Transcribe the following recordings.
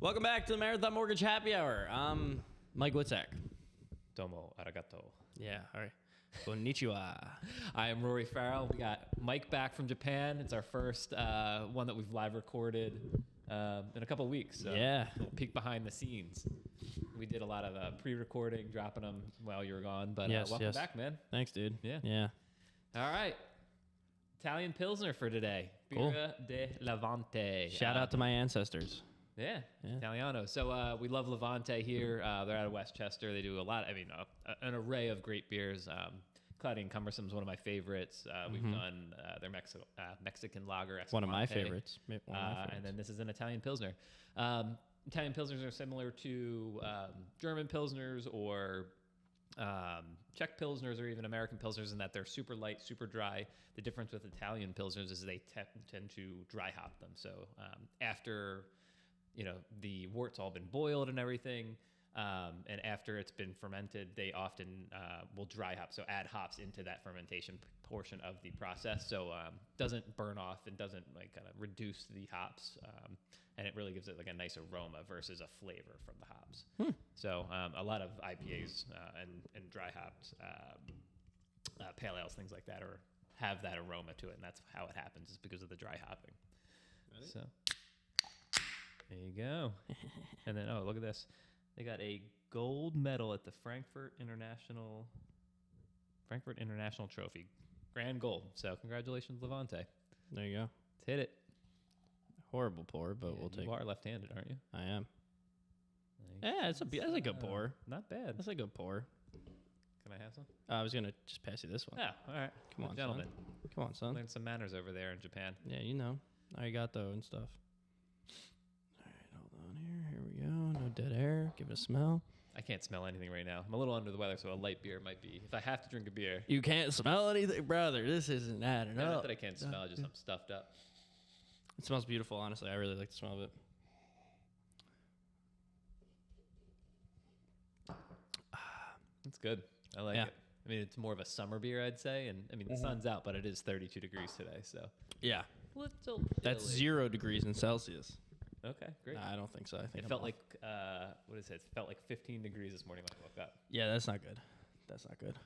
Welcome back to the Marathon Mortgage Happy Hour. I'm Mike Witzak. Domo arigato. Yeah, all right. Konnichiwa. I am Rory Farrell. We got Mike back from Japan. It's our first one that we've live recorded in a couple of weeks. So Yeah. a little peek behind the scenes. We did a lot of pre-recording, dropping them while you were gone. But welcome back, man. Thanks, dude. Yeah. Yeah. All right. Italian Pilsner for today. Cool. Birra de Levante. Shout out to my ancestors. Yeah, Italiano. So we love Levante here. They're out of Westchester. They do a lot. An array of great beers. Cloudy and Cumbersome is one of my favorites. We've done their Mexican lager. One of my Escalante. favorites. And then this is an Italian Pilsner. Italian Pilsners are similar to German Pilsners or Czech Pilsners or even American Pilsners in that they're super light, super dry. The difference with Italian Pilsners is they tend to dry hop them. So after the wort's all been boiled and everything, and after it's been fermented, they often will dry hop, so add hops into that fermentation portion of the process, so doesn't burn off and doesn't kind of reduce the hops, and it really gives it a nice aroma versus a flavor from the hops. So a lot of IPAs and dry hopped pale ales, things like that, or have that aroma to it, and that's how it happens, is because of the dry hopping. Ready? So there you go. And then, look at this. They got a gold medal at the Frankfurt International Trophy. Grand gold. So congratulations, Levante. There you go. Let's hit it. Horrible pour, but we'll take it. You are left-handed, aren't you? I am. Yeah, that's a good pour. Not bad. That's a good pour. Can I have some? I was going to just pass you this one. Yeah, all right. Come on, gentlemen. son. Come on, son. Learn some manners over there in Japan. Yeah, you know. Arigato and stuff. Here we go. No dead air. Give it a smell. I can't smell anything right now. I'm a little under the weather, so a light beer might be. If I have to drink a beer. You can't smell anything, brother. This isn't adding up. Not that I can't smell, just I'm stuffed up. It smells beautiful, honestly. I really like the smell of it. It's good. I like it. I mean, it's more of a summer beer, I'd say. And I mean, the sun's out, but it is 32 degrees today, so. Yeah. Little That's chilly. 0 degrees in Celsius. Okay, great. Nah, I don't think so. I think It felt like, what is it? It felt like 15 degrees this morning when I woke up. Yeah, that's not good. That's not good.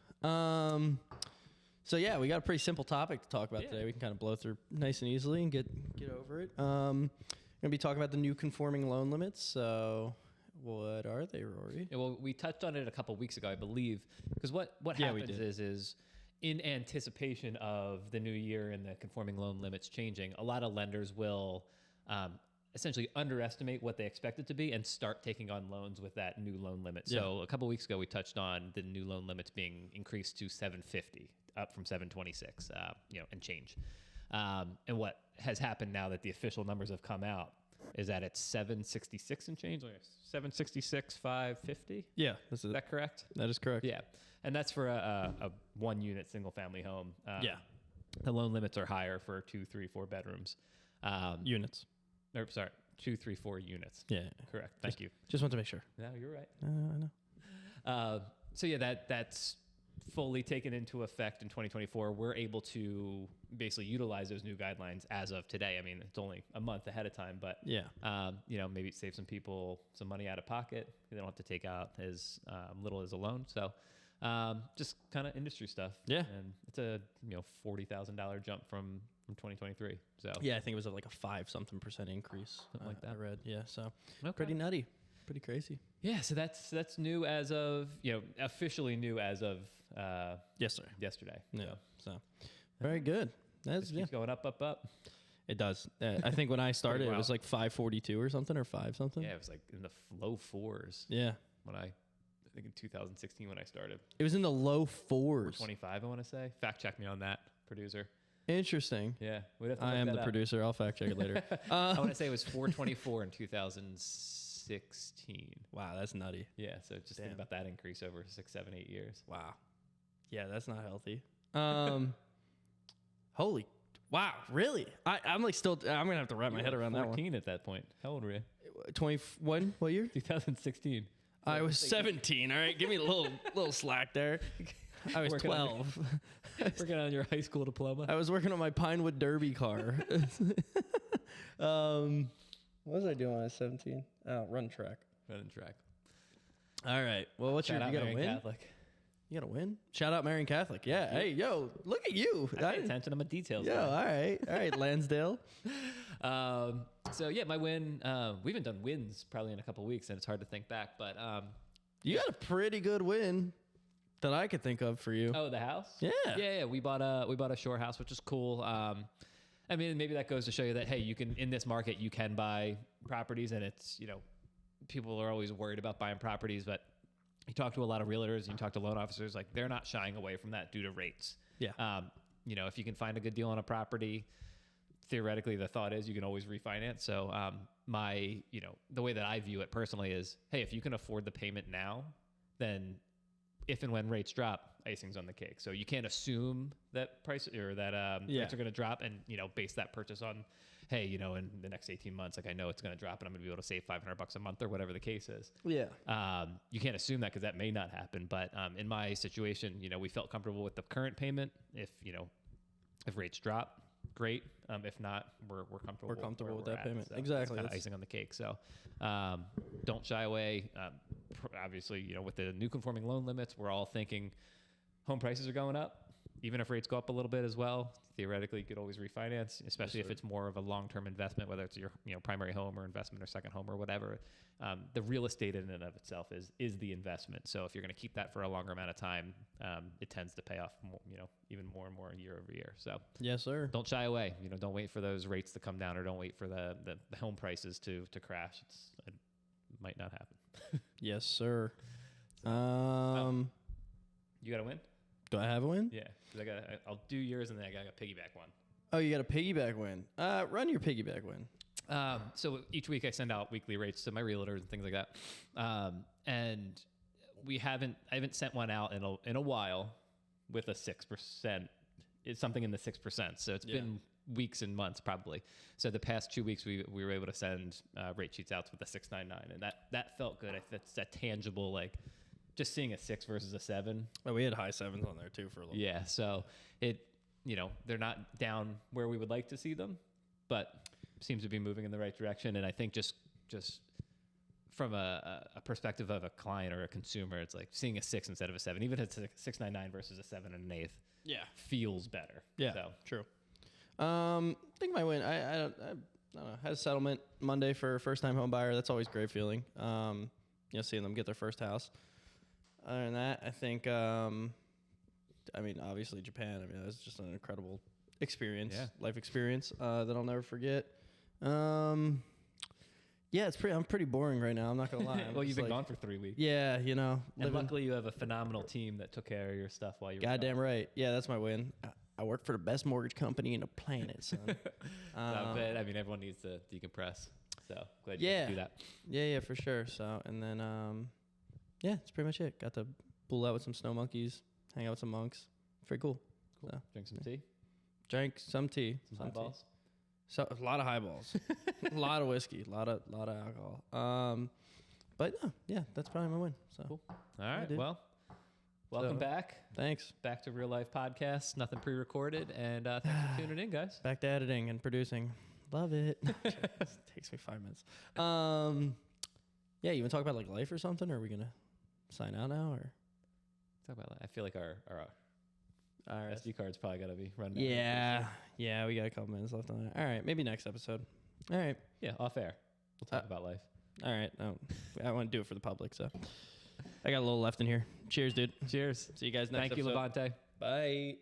So yeah, we got a pretty simple topic to talk about today. We can kind of blow through nice and easily and get over it. Gonna be talking about the new conforming loan limits. So what are they, Rory? Yeah, well, we touched on it a couple weeks ago, I believe, because what happens is in anticipation of the new year and the conforming loan limits changing, a lot of lenders will essentially underestimate what they expect it to be and start taking on loans with that new loan limit. Yeah. So a couple weeks ago, we touched on the new loan limits being increased to 750, up from 726, and change. And what has happened now that the official numbers have come out is that it's 766 and change, like 766, 550. Yeah, Is that correct? That is correct. Yeah, and that's for a one-unit single-family home. Yeah. The loan limits are higher for 2, 3, 4 bedrooms. Units. Or, sorry, 2, 3, 4 units. Yeah. Correct. Thank you. Just want to make sure. No, you're right. I know. So yeah, that's fully taken into effect in 2024. We're able to basically utilize those new guidelines as of today. I mean, it's only a month ahead of time, but Yeah. maybe it saves some people some money out of pocket. They don't have to take out as little as a loan. So just kind of industry stuff. Yeah. And it's a $40,000 jump from 2023. So Yeah, I think it was like a 5% increase. Something like that. I read. Yeah, so Okay. pretty nutty. Pretty crazy. Yeah, so that's new as of, officially new as of Yes, sir. yesterday. Yeah. So very good. That's Just keeps going up, up, up. It does. I think when I started, it was like 542 or something, or 5 something. Yeah, it was like in the low fours Yeah. when I think in 2016 when I started. It was in the low 4s. 25, I want to say. Fact check me on that, producer. Interesting. Yeah, we'd have to I look am that the up. producer. I'll fact check it later. I want to say it was 424 in 2016. Wow, that's nutty. Yeah, so just think Damn. about that increase over 6, 7, 8 years. Wow. Yeah, that's not healthy. Holy. Wow, really? I'm like still, I'm going to have to wrap my head around that one. 14 at that point. How old were you? 21? What year? 2016. I was 17. All right, give me a little slack there. I was Working on 12. Working on your high school diploma. I was working on my Pinewood Derby car. What was I doing when I was 17? Oh, run track. Running track. All right. Well, what's Shout your? out You got to Marian win. Catholic. You got to win. Shout out Marian Catholic. Yeah. Hey, yo, look at you. I pay attention to my details. Yo, all right, Lansdale. So yeah, my win. We haven't done wins probably in a couple weeks, and it's hard to think back. But You got a pretty good win that I could think of for you. oh, the house. Yeah. Yeah. We bought a shore house, which is cool. I mean, maybe that goes to show you that hey, you can in this market you can buy properties, and it's people are always worried about buying properties, but you talk to a lot of realtors and you talk to loan officers, like they're not shying away from that due to rates. Yeah. If you can find a good deal on a property, theoretically the thought is you can always refinance. So the way that I view it personally is, hey, if you can afford the payment now, then if and when rates drop, icing's on the cake. So you can't assume that price or that rates are going to drop and base that purchase on, hey, in the next 18 months, like I know it's going to drop and I'm going to be able to save $500 a month or whatever the case is. Yeah. You can't assume that because that may not happen. But in my situation, we felt comfortable with the current payment. If rates drop, great. If not, we're comfortable. We're comfortable with that at. payment. So Exactly. Kind of icing on the cake. So don't shy away. Obviously, with the new conforming loan limits, we're all thinking home prices are going up. Even if rates go up a little bit as well, theoretically, you could always refinance, especially if it's more of a long-term investment, whether it's your primary home or investment or second home or whatever. The real estate in and of itself is the investment. So if you're going to keep that for a longer amount of time, it tends to pay off more, even more and more year over year. So yes, sir. don't shy away. Don't wait for those rates to come down or don't wait for the home prices to crash. It might not happen. Yes, sir. You got to win? Do I have a win? Yeah. 'Cause I'll do yours and then I got a piggyback one. Oh, you got a piggyback win. Run your piggyback win. So each week I send out weekly rates to my realtors and things like that. And I haven't sent one out in a while with a 6%. It's something in the 6%. So it's been weeks and months probably. So the past 2 weeks we were able to send rate sheets out with a 6.99, and that felt good. That's that tangible, like just seeing a 6 versus a 7. Oh, we had high 7s on there too for a little. Yeah. So they're not down where we would like to see them, but seems to be moving in the right direction. And I think just from a perspective of a client or a consumer, it's like seeing a 6 instead of a 7, even if it's a 6.99 versus a 7 and an 1/8. Yeah. Feels better. Yeah. So. True. I think my win. I don't know. Had a settlement Monday for a first-time home buyer. That's always a great feeling. Seeing them get their first house. Other than that, I think. Obviously Japan. That was just an incredible experience, life experience that I'll never forget. I'm pretty boring right now. I'm not gonna lie. Well, you've been gone for 3 weeks. Yeah, And luckily you have a phenomenal team that took care of your stuff while you were goddamn gone. Right. Yeah, that's my win. I work for the best mortgage company in the planet, son. But everyone needs to decompress. So glad you could do that. Yeah, for sure. So and then that's pretty much it. Got to pull out with some snow monkeys, hang out with some monks. Pretty cool. So, Drink some tea. Drank some tea. Some highballs. So a lot of highballs, a lot of whiskey, a lot of alcohol. But that's probably my win. So cool. All right. Well, welcome back. Thanks. Back to Real Life Podcast. Nothing pre-recorded, and thanks for tuning in, guys. Back to editing and producing. Love it. It takes me 5 minutes. You want to talk about like life or something? Or are we gonna sign out now? Or talk about that. I feel like our SD card's probably got to be running out. Yeah, we got a couple minutes left on that. All right, maybe next episode. All right. Yeah, off air. We'll talk about life. All right. I want to do it for the public, so I got a little left in here. Cheers, dude. Cheers. See you guys next episode. Thank you, Levante. Bye.